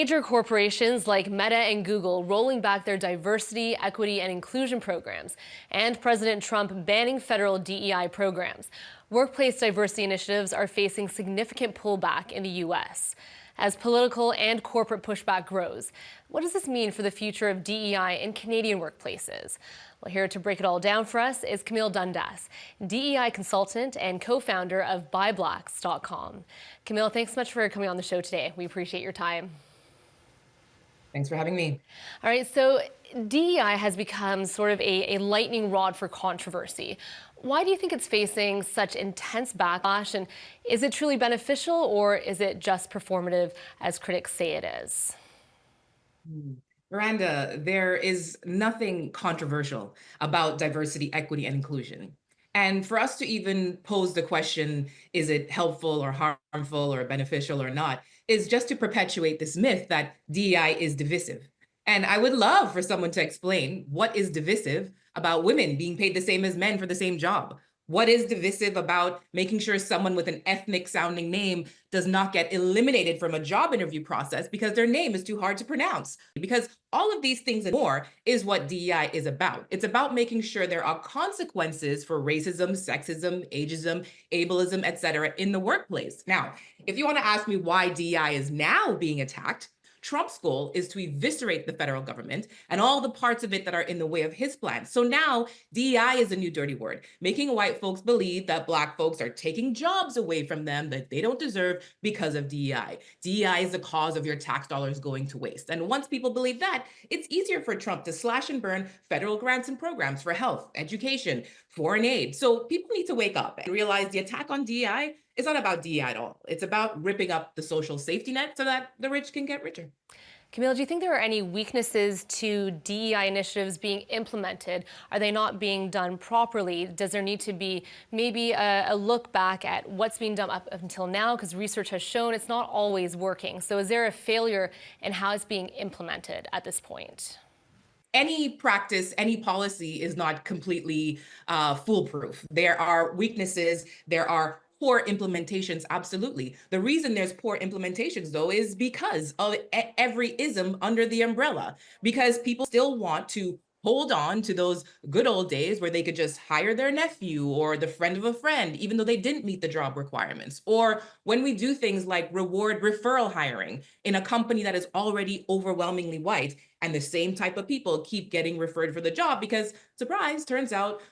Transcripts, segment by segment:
Major corporations like Meta and Google rolling back their diversity, equity, and inclusion programs, and President Trump banning federal DEI programs. Workplace diversity initiatives are facing significant pullback in the U.S. as political and corporate pushback grows. What does this mean for the future of DEI in Canadian workplaces? Well, here to break it all down for us is Camille Dundas, DEI consultant and co-founder of BuyBlacks.com. Camille, thanks so much for coming on the show today. We appreciate your time. Thanks for having me. All right, so DEI has become sort of a lightning rod for controversy. Why do you think it's facing such intense backlash? And is it truly beneficial, or is it just performative, as critics say it is? Miranda, there is nothing controversial about diversity, equity, and inclusion. And for us to even pose the question, is it helpful or harmful or beneficial or not, is just to perpetuate this myth that DEI is divisive. And I would love for someone to explain what is divisive about women being paid the same as men for the same job. What is divisive about making sure someone with an ethnic sounding name does not get eliminated from a job interview process because their name is too hard to pronounce? Because all of these things and more is what DEI is about. It's about making sure there are consequences for racism, sexism, ageism, ableism, etc. in the workplace. Now, if you want to ask me why DEI is now being attacked, Trump's goal is to eviscerate the federal government and all the parts of it that are in the way of his plan. So now DEI is a new dirty word, making white folks believe that Black folks are taking jobs away from them that they don't deserve because of DEI. DEI is the cause of your tax dollars going to waste. And once people believe that, it's easier for Trump to slash and burn federal grants and programs for health, education, foreign aid. So people need to wake up and realize the attack on DEI is not about DEI at all. It's about ripping up the social safety net so that the rich can get richer. Camille, do you think there are any weaknesses to DEI initiatives being implemented? Are they not being done properly? Does there need to be maybe a look back at what's being done up until now? Because research has shown it's not always working. So is there a failure in how it's being implemented at this point? Any practice, any policy is not completely foolproof. There are weaknesses, there are poor implementations, absolutely. The reason there's poor implementations, though, is because of every ism under the umbrella, because people still want to hold on to those good old days where they could just hire their nephew or the friend of a friend, even though they didn't meet the job requirements. Or when we do things like reward referral hiring in a company that is already overwhelmingly white, and the same type of people keep getting referred for the job because, surprise, turns out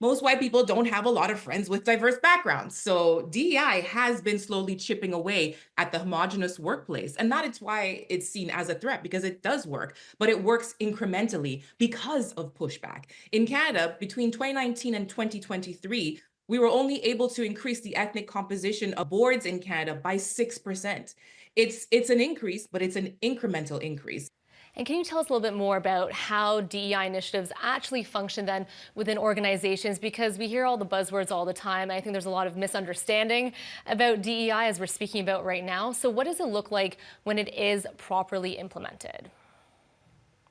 most white people don't have a lot of friends with diverse backgrounds. So DEI has been slowly chipping away at the homogenous workplace. And that is why it's seen as a threat, because it does work, but it works incrementally because of pushback. In Canada, between 2019 and 2023, we were only able to increase the ethnic composition of boards in Canada by 6%. It's an increase, but it's an incremental increase. And can you tell us a little bit more about how DEI initiatives actually function then within organizations? Because we hear all the buzzwords all the time. I think there's a lot of misunderstanding about DEI as we're speaking about right now. So what does it look like when it is properly implemented?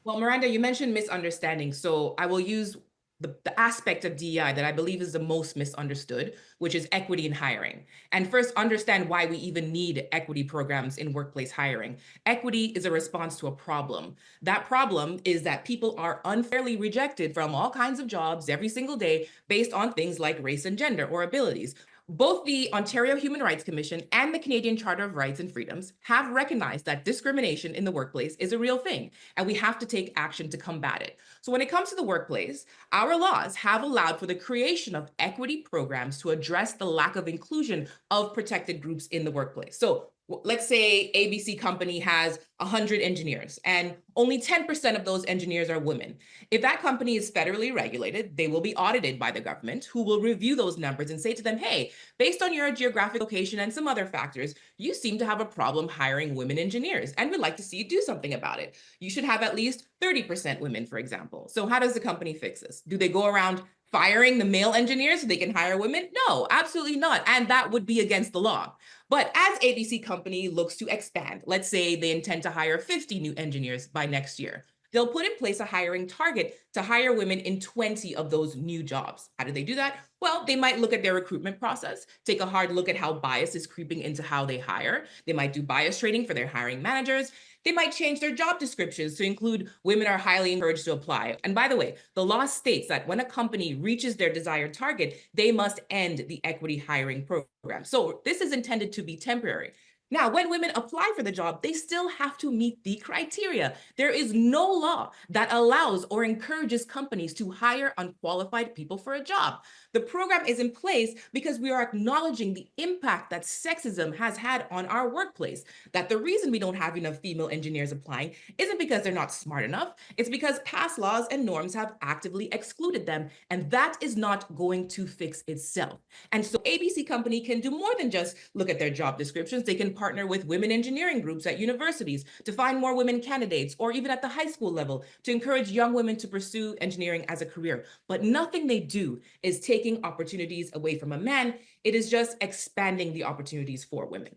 Well, Miranda, you mentioned misunderstanding. So I will use the aspect of DEI that I believe is the most misunderstood, which is equity in hiring. And first, understand why we even need equity programs in workplace hiring. Equity is a response to a problem. That problem is that people are unfairly rejected from all kinds of jobs every single day based on things like race and gender or abilities. Both the Ontario Human Rights Commission and the Canadian Charter of Rights and Freedoms have recognized that discrimination in the workplace is a real thing, and we have to take action to combat it. So when it comes to the workplace, our laws have allowed for the creation of equity programs to address the lack of inclusion of protected groups in the workplace. So let's say ABC company has 100 engineers and only 10% of those engineers are women. If that company is federally regulated, they will be audited by the government, who will review those numbers and say to them, hey, based on your geographic location and some other factors, you seem to have a problem hiring women engineers, and we'd like to see you do something about it. You should have at least 30% women, for example. So how does the company fix this? Do they go around firing the male engineers so they can hire women? No, absolutely not. And that would be against the law. But as ABC company looks to expand, let's say they intend to hire 50 new engineers by next year, they'll put in place a hiring target to hire women in 20 of those new jobs. How do they do that? Well, they might look at their recruitment process, take a hard look at how bias is creeping into how they hire. They might do bias training for their hiring managers, They might change their job descriptions to include women are highly encouraged to apply. And by the way, the law states that when a company reaches their desired target, they must end the equity hiring program. So this is intended to be temporary. Now, when women apply for the job, they still have to meet the criteria. There is no law that allows or encourages companies to hire unqualified people for a job. The program is in place because we are acknowledging the impact that sexism has had on our workplace. That the reason we don't have enough female engineers applying isn't because they're not smart enough, it's because past laws and norms have actively excluded them, and that is not going to fix itself. And so ABC Company can do more than just look at their job descriptions. They can partner with women engineering groups at universities to find more women candidates, or even at the high school level to encourage young women to pursue engineering as a career. But nothing they do is taking opportunities away from a man. It is just expanding the opportunities for women.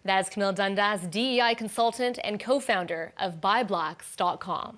That's Camille Dundas, DEI consultant and co-founder of BuyBlacks.com.